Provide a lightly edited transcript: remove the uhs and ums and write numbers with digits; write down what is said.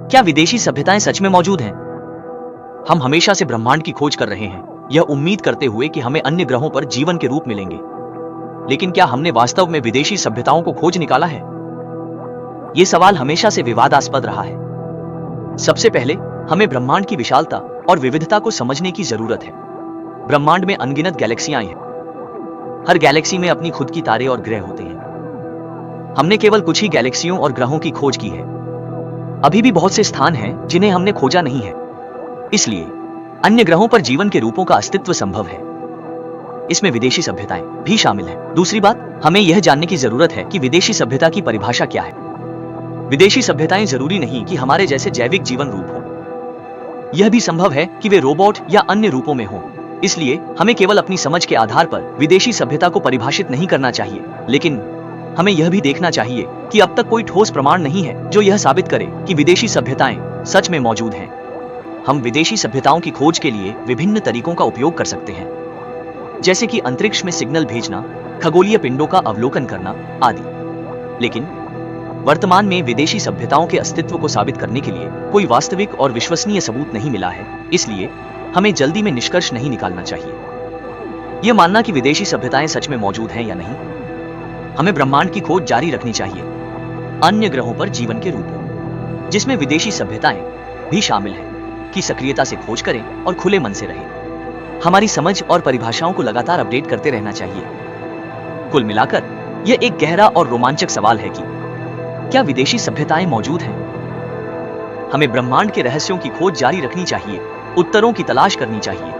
क्या विदेशी सभ्यताएं सच में मौजूद हैं? हम हमेशा से ब्रह्मांड की खोज कर रहे हैं, यह उम्मीद करते हुए कि हमें अन्य ग्रहों पर जीवन के रूप मिलेंगे। लेकिन क्या हमने वास्तव में विदेशी सभ्यताओं को खोज निकाला है? यह सवाल हमेशा से विवादास्पद रहा है। सबसे पहले हमें ब्रह्मांड की विशालता और विविधता को समझने की जरूरत है। ब्रह्मांड में अनगिनत गैलेक्सियां हैं। हर गैलेक्सी में अपनी खुद की तारे और ग्रह होते हैं। हमने केवल कुछ ही गैलेक्सियों और ग्रहों की खोज की है। अभी भी बहुत से स्थान हैं जिन्हें हमने खोजा नहीं है। इसलिए अन्य ग्रहों पर जीवन के रूपों का अस्तित्व संभव है। इसमें विदेशी सभ्यताएं भी शामिल हैं। दूसरी बात, हमें यह जानने की जरूरत है कि विदेशी सभ्यता की परिभाषा क्या है। विदेशी सभ्यताएं जरूरी नहीं कि हमारे जैसे जैविक जीवन रूप हो। यह भी संभव है कि वे रोबोट या अन्य रूपों में हों। इसलिए हमें केवल अपनी समझ के आधार पर विदेशी सभ्यता को परिभाषित नहीं करना चाहिए, लेकिन हमें यह भी देखना चाहिए कि अब तक कोई ठोस प्रमाण नहीं है जो यह साबित करे कि विदेशी सभ्यताएं सच में मौजूद हैं। हम विदेशी सभ्यताओं की खोज के लिए विभिन्न तरीकों का उपयोग कर सकते हैं, जैसे कि अंतरिक्ष में सिग्नल भेजना, खगोलीय पिंडों का अवलोकन करना आदि। लेकिन वर्तमान में विदेशी सभ्यताओं के अस्तित्व को साबित करने के लिए कोई वास्तविक और विश्वसनीय सबूत नहीं मिला है। इसलिए हमें जल्दी में निष्कर्ष नहीं निकालना चाहिए। यह मानना कि विदेशी सभ्यताएं सच में मौजूद हैं या नहीं, हमें ब्रह्मांड की खोज जारी रखनी चाहिए। अन्य ग्रहों पर जीवन के रूपों, जिसमें विदेशी सभ्यताएं भी शामिल हैं, की सक्रियता से खोज करें और खुले मन से रहें। हमारी समझ और परिभाषाओं को लगातार अपडेट करते रहना चाहिए। कुल मिलाकर यह एक गहरा और रोमांचक सवाल है कि क्या विदेशी सभ्यताएं मौजूद हैं? हमें ब्रह्मांड के रहस्यों की खोज जारी रखनी चाहिए, उत्तरों की तलाश करनी चाहिए